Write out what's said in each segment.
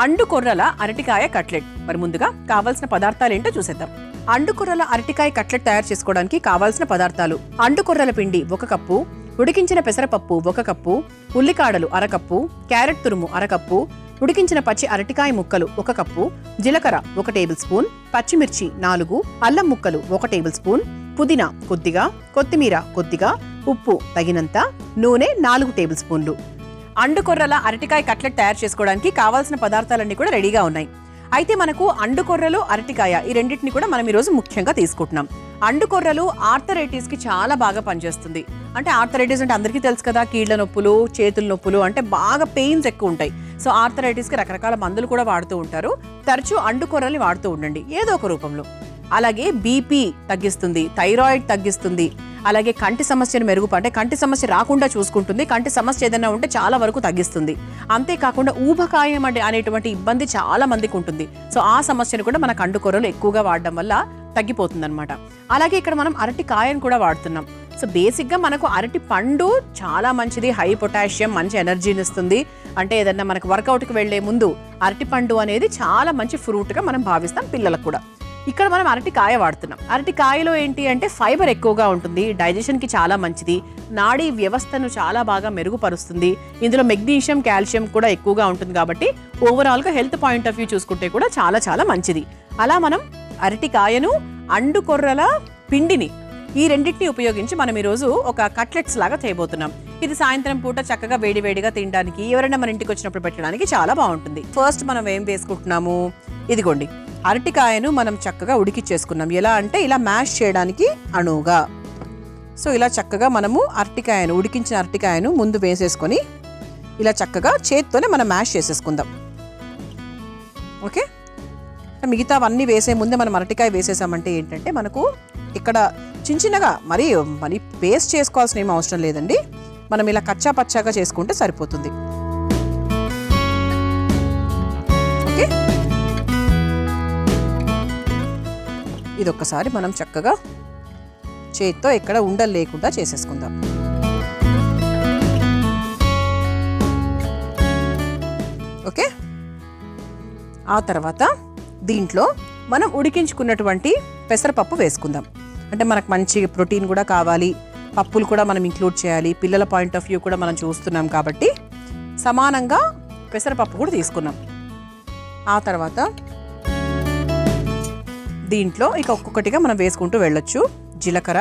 అండుకొర్రల అరటికాయ కట్లెట్. మరి ముందుగా కావాల్సిన పదార్థాలు ఏంటో చూసేద్దాం. అండుకొర్రల అరటికాయ కట్లెట్ తయారు చేసుకోవడానికి కావాల్సిన పదార్థాలు: అండుకొర్రల పిండి 1 కప్పు, ఉడికించిన పెసరపప్పు 1 కప్పు, ఉల్లికాడలు 1/2 కప్పు, క్యారెట్ తురుము 1/2 కప్పు, ఉడికించిన పచ్చి అరటికాయ ముక్కలు 1 కప్పు, జీలకర్ర 1 టేబుల్ స్పూన్, పచ్చిమిర్చి 4, అల్లం ముక్కలు 1 టేబుల్ స్పూన్, పుదీనా కొద్దిగా, కొత్తిమీర కొద్దిగా, ఉప్పు తగినంత, నూనె 4 టేబుల్ స్పూన్లు. అండుకొర్రల అరటికాయ కట్లెట్ తయారు చేసుకోవడానికి కావాల్సిన పదార్థాలన్నీ కూడా రెడీగా ఉన్నాయి. అయితే మనకు అండుకొర్రలు, అరటికాయ ఈ రెండింటిని కూడా మనం ఈరోజు ముఖ్యంగా తీసుకుంటున్నాం. అండుకొర్రలు ఆర్థరైటిస్ కి చాలా బాగా పనిచేస్తుంది. అంటే ఆర్థరైటిస్ అంటే అందరికీ తెలుసు కదా, కీళ్ల నొప్పులు, చేతుల నొప్పులు, అంటే బాగా పెయిన్స్ ఎక్కువ ఉంటాయి. సో ఆర్థరైటిస్ కి రకరకాల మందులు కూడా వాడుతూ ఉంటారు. తరచూ అండుకొర్రల్ని వాడుతూ ఉండండి ఏదో ఒక రూపంలో. అలాగే బీపీ తగ్గిస్తుంది, థైరాయిడ్ తగ్గిస్తుంది, అలాగే కంటి సమస్యను అంటే కంటి సమస్య రాకుండా చూసుకుంటుంది. కంటి సమస్య ఏదైనా ఉంటే చాలా వరకు తగ్గిస్తుంది. అంతేకాకుండా ఊబకాయం అనేటువంటి ఇబ్బంది చాలా మందికి ఉంటుంది. సో ఆ సమస్యను కూడా మన అండుకొర్రలు ఎక్కువగా వాడడం వల్ల తగ్గిపోతుంది అనమాట. అలాగే ఇక్కడ మనం అరటి కాయను కూడా వాడుతున్నాం. సో బేసిక్గా మనకు అరటి పండు చాలా మంచిది, హై పొటాషియం, మంచి ఎనర్జీని ఇస్తుంది. అంటే ఏదన్నా మనకు వర్కౌట్కి వెళ్లే ముందు అరటి పండు అనేది చాలా మంచి ఫ్రూట్గా మనం భావిస్తాం, పిల్లలకు కూడా. ఇక్కడ మనం అరటికాయ వాడుతున్నాం. అరటికాయలో ఏంటి అంటే ఫైబర్ ఎక్కువగా ఉంటుంది, డైజెషన్కి చాలా మంచిది, నాడీ వ్యవస్థను చాలా బాగా మెరుగుపరుస్తుంది. ఇందులో మెగ్నీషియం, కాల్షియం కూడా ఎక్కువగా ఉంటుంది. కాబట్టి ఓవరాల్గా హెల్త్ పాయింట్ ఆఫ్ వ్యూ చూసుకుంటే కూడా చాలా చాలా మంచిది. అలా మనం అరటికాయను, అండుకొర్రల పిండిని ఈ రెండింటిని ఉపయోగించి మనం ఈరోజు ఒక కట్లెట్స్ లాగా చేయబోతున్నాం. ఇది సాయంత్రం పూట చక్కగా వేడివేడిగా తినడానికి, ఎవరైనా మన ఇంటికి వచ్చినప్పుడు పెట్టడానికి చాలా బాగుంటుంది. ఫస్ట్ మనం ఏం వేసుకుంటున్నాము, ఇదిగోండి అరటికాయను మనం చక్కగా ఉడికిచ్చేసుకున్నాం. ఎలా అంటే ఇలా మ్యాష్ చేయడానికి అణువుగా. సో ఇలా చక్కగా మనము ఉడికించిన అరటికాయను ముందు వేసేసుకొని ఇలా చక్కగా చేత్తోనే మనం మ్యాష్ చేసేసుకుందాం. ఓకే, మిగతా అవన్నీ వేసే ముందే మనం అరటికాయ వేసేసామంటే ఏంటంటే మనకు ఇక్కడ చిన్నగా మరి పేస్ట్ చేసుకోవాల్సిన ఏం అవసరం లేదండి. మనం ఇలా కచ్చా పచ్చాగా చేసుకుంటే సరిపోతుంది. ఓకే, ఇదొక్కసారి మనం చక్కగా చేత్తో ఎక్కడ ఉండలు లేకుండా చేసేసుకుందాం. ఓకే, ఆ తర్వాత దీంట్లో మనం ఉడికించుకున్నటువంటి పెసరపప్పు వేసుకుందాం. అంటే మనకు మంచి ప్రోటీన్ కూడా కావాలి, పప్పులు కూడా మనం ఇంక్లూడ్ చేయాలి, పిల్లల పాయింట్ ఆఫ్ వ్యూ కూడా మనం చూస్తున్నాం కాబట్టి సమానంగా పెసరపప్పు కూడా తీసుకున్నాం. ఆ తర్వాత దీంట్లో ఇక ఒక్కొక్కటిగా మనం వేసుకుంటూ వెళ్ళొచ్చు. జీలకర్ర,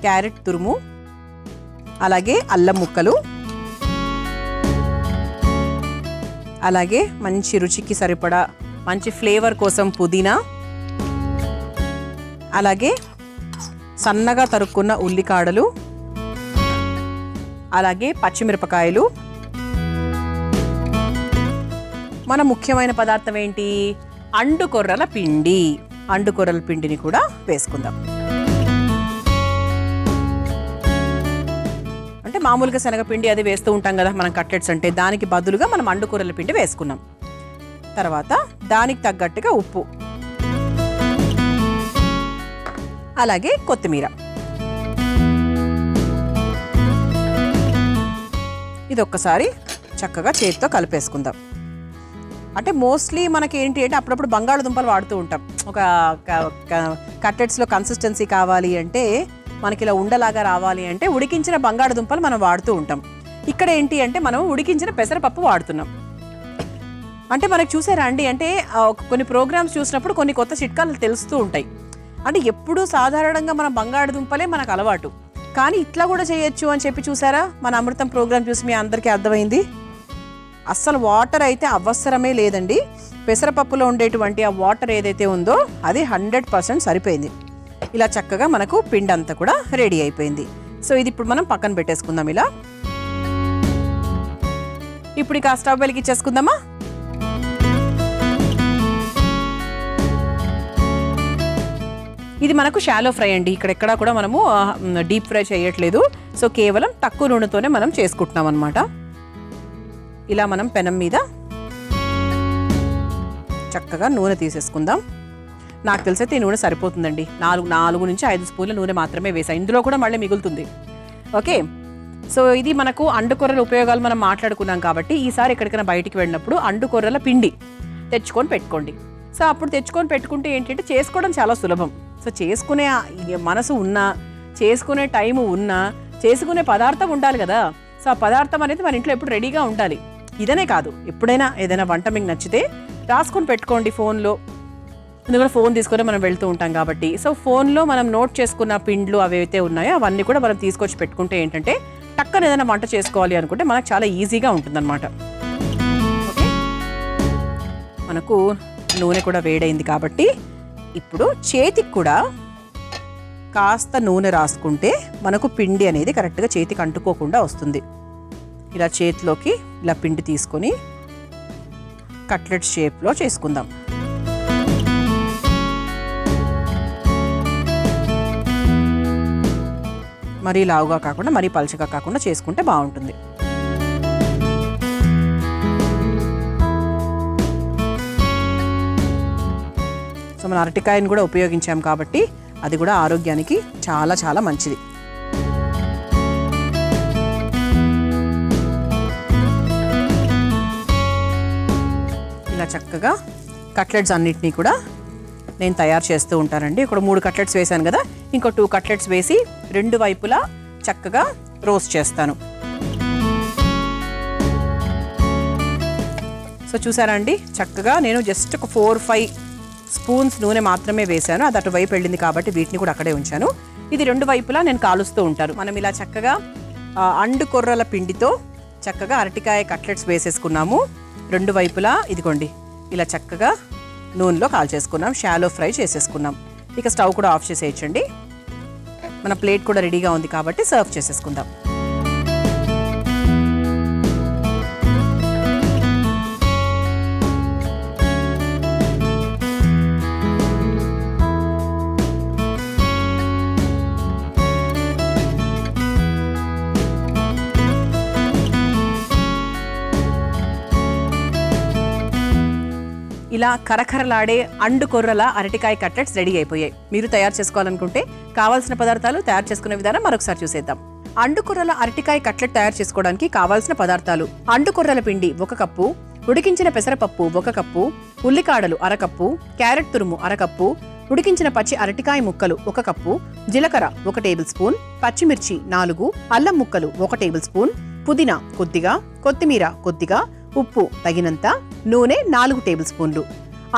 క్యారెట్ తురుము, అలాగే అల్లం ముక్కలు, అలాగే మంచి రుచికి సరిపడా మంచి ఫ్లేవర్ కోసం పుదీనా, అలాగే సన్నగా తరుక్కున్న ఉల్లికాడలు, అలాగే పచ్చిమిరపకాయలు. మన ముఖ్యమైన పదార్థం ఏంటి, అండుకొర్రల పిండి. అండుకొర్రల పిండిని కూడా వేసుకుందాం. అంటే మామూలుగా శనగపిండి అది వేస్తూ ఉంటాం కదా మనం కట్లెట్స్ అంటే, దానికి బదులుగా మనం అండుకొర్రల పిండి వేసుకున్నాం. తర్వాత దానికి తగ్గట్టుగా ఉప్పు, అలాగే కొత్తిమీర. ఇది ఒక్కసారి చక్కగా చేతితో కలిపేసుకుందాం. అంటే మోస్ట్లీ మనకి ఏంటి అంటే అప్పుడప్పుడు బంగాళదుంపలు వాడుతూ ఉంటాం. ఒక కట్లెట్స్లో కన్సిస్టెన్సీ కావాలి అంటే, మనకి ఇలా ఉండలాగా రావాలి అంటే ఉడికించిన బంగాళదుంపలు మనం వాడుతూ ఉంటాం. ఇక్కడ ఏంటి అంటే మనం ఉడికించిన పెసరపప్పు వాడుతున్నాం. అంటే మనకు చూసారా అండి, అంటే కొన్ని ప్రోగ్రామ్స్ చూసినప్పుడు కొన్ని కొత్త చిట్కాలు తెలుస్తూ ఉంటాయి. అంటే ఎప్పుడూ సాధారణంగా మన బంగాళదుంపలే మనకు అలవాటు, కానీ ఇట్లా కూడా చేయొచ్చు అని చెప్పి చూసారా, మన అమృతం ప్రోగ్రామ్ చూసి మీ అందరికీ అర్థమైంది. అస్సలు వాటర్ అయితే అవసరమే లేదండి. పెసరపప్పులో ఉండేటువంటి ఆ వాటర్ ఏదైతే ఉందో అది 100% సరిపోయింది. ఇలా చక్కగా మనకు పిండి అంతా కూడా రెడీ అయిపోయింది. సో ఇది ఇప్పుడు మనం పక్కన పెట్టేసుకుందాం. ఇలా ఇప్పుడు ఇక స్టవ్ వెలిగించేసుకుందామా. ఇది మనకు షాలో ఫ్రై అండి. ఇక్కడెక్కడా కూడా మనము డీప్ ఫ్రై చేయట్లేదు. సో కేవలం తక్కువ నూనెతోనే మనం చేసుకుంటున్నాం అనమాట. ఇలా మనం పెనం మీద చక్కగా నూనె తీసేసుకుందాం. నాకు తెలిసైతే ఈ నూనె సరిపోతుందండి. 4 నుంచి 5 స్పూన్ల నూనె మాత్రమే వేసాను. ఇందులో కూడా మళ్ళీ మిగులుతుంది. ఓకే, సో ఇది మనకు అండుకొర్రల ఉపయోగాలు మనం మాట్లాడుకున్నాం కాబట్టి ఈసారి ఎక్కడికైనా బయటికి వెళ్ళినప్పుడు అండుకొర్రల పిండి తెచ్చుకొని పెట్టుకోండి. సో అప్పుడు తెచ్చుకొని పెట్టుకుంటే ఏంటంటే చేసుకోవడం చాలా సులభం. సో చేసుకునే మనసు ఉన్నా, చేసుకునే టైము ఉన్నా, చేసుకునే పదార్థం ఉండాలి కదా. సో ఆ పదార్థం అనేది మన ఇంట్లో ఎప్పుడు రెడీగా ఉండాలి. ఇదనే కాదు, ఎప్పుడైనా ఏదైనా వంట మీకు నచ్చితే రాసుకొని పెట్టుకోండి ఫోన్లో. ఎందుకంటే ఫోన్ తీసుకొని మనం వెళ్తూ ఉంటాం కాబట్టి. సో ఫోన్లో మనం నోట్ చేసుకున్న పిండ్లు అవైతే ఉన్నాయో అవన్నీ కూడా మనం తీసుకొచ్చి పెట్టుకుంటే ఏంటంటే టక్కన ఏదైనా వంట చేసుకోవాలి అనుకుంటే మనకు చాలా ఈజీగా ఉంటుందన్నమాట. ఓకే, మనకు నూనె కూడా వేడైంది కాబట్టి ఇప్పుడు చేతికి కూడా కాస్త నూనె రాసుకుంటే మనకు పిండి అనేది కరెక్ట్గా చేతికి అంటుకోకుండా వస్తుంది. ఇలా చేతిలోకి ఇలా పిండి తీసుకొని కట్లెట్ షేప్లో చేసుకుందాం. మరీ లావుగా కాకుండా మరీ పలుచగా కాకుండా చేసుకుంటే బాగుంటుంది. సో మన అరటికాయని కూడా ఉపయోగించాం కాబట్టి అది కూడా ఆరోగ్యానికి చాలా చాలా మంచిది. ఇలా చక్కగా కట్లెట్స్ అన్నిటినీ కూడా నేను తయారు చేస్తూ ఉంటానండి. ఇక్కడ 3 కట్లెట్స్ వేసాను కదా, ఇంకో 2 కట్లెట్స్ వేసి 2 వైపులా చక్కగా రోస్ట్ చేస్తాను. సో చూసారా అండి, చక్కగా నేను జస్ట్ ఒక 4-5 స్పూన్స్ నూనె మాత్రమే వేశాను. అది అటువైపు వెళ్ళింది కాబట్టి వీటిని కూడా అక్కడే ఉంచాను. ఇది 2 వైపులా నేను కాలుస్తూ ఉంటాను. మనం ఇలా చక్కగా అండుకొర్రల పిండితో చక్కగా అరటికాయ కట్లెట్స్ వేసేసుకున్నాము. 2 వైపులా ఇదిగోండి ఇలా చక్కగా నూనెలో కాల్చేసుకున్నాం, షాలో ఫ్రై చేసేసుకున్నాం. ఇక స్టవ్ కూడా ఆఫ్ చేసేయచ్చండి. మన ప్లేట్ కూడా రెడీగా ఉంది కాబట్టి సర్వ్ చేసేసుకుందాం. ఇలా కరకరలాడే అండుకొర్రల అరటికాయ కట్లెట్స్ రెడీ అయిపోయాయి. మీరు తయారు చేసుకోవాలనుకుంటే కావాల్సిన పదార్థాలు, తయారు చేసుకునే విధానం మరొకసారి చూసేద్దాం. అండుకొర్రల అరటికాయ కట్లెట్ తయారు చేసుకోవడానికి కావాల్సిన పదార్థాలు: అండుకొర్రల పిండి 1 కప్పు, ఉడికించిన పెసరపప్పు 1 కప్పు, ఉల్లికాడలు 1/2 కప్పు, క్యారెట్ తురుము 1/2 కప్పు, ఉడికించిన పచ్చి అరటికాయ ముక్కలు 1 కప్పు, జీలకర్ర 1 టేబుల్ స్పూన్, పచ్చిమిర్చి 4, అల్లం ముక్కలు 1 టేబుల్ స్పూన్, పుదీనా కొద్దిగా, కొత్తిమీర కొద్దిగా, ఉప్పు తగినంత, నూనె 4 టేబుల్ స్పూన్లు.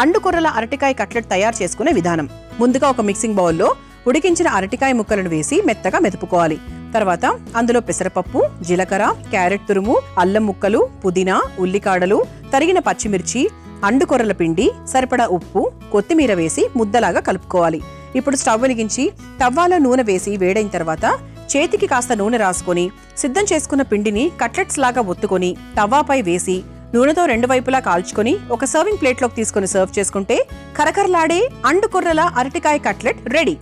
అండుకొర్రల అరటికాయ కట్లెట్ తయారు చేసుకునే విధానం: ముందుగా ఒక మిక్సింగ్ బౌల్లో ఉడికించిన అరటికాయ ముక్కలను వేసి మెత్తగా మెదుపుకోవాలి. తర్వాత అందులో పెసరపప్పు, జీలకర్ర, క్యారెట్ తురుము, అల్లం ముక్కలు, పుదీనా, ఉల్లికాడలు, తరిగిన పచ్చిమిర్చి, అండుకొర్రల పిండి, సరిపడా ఉప్పు, కొత్తిమీర వేసి ముద్దలాగా కలుపుకోవాలి. ఇప్పుడు స్టవ్ వెలిగించి తవ్వాలో నూనె వేసి వేడైన తర్వాత చేతికి కాస్త నూనె రాసుకొని సిద్ధం చేసుకున్న పిండిని కట్లెట్స్ లాగా ఒత్తుకొని తవ్వాపై వేసి నూనెతో 2 వైపులా కాల్చుకొని ఒక సర్వింగ్ ప్లేట్లోకి తీసుకొని సర్వ్ చేసుకుంటే కరకరలాడే అండుకొర్రల అరటికాయ కట్లెట్ రెడీ.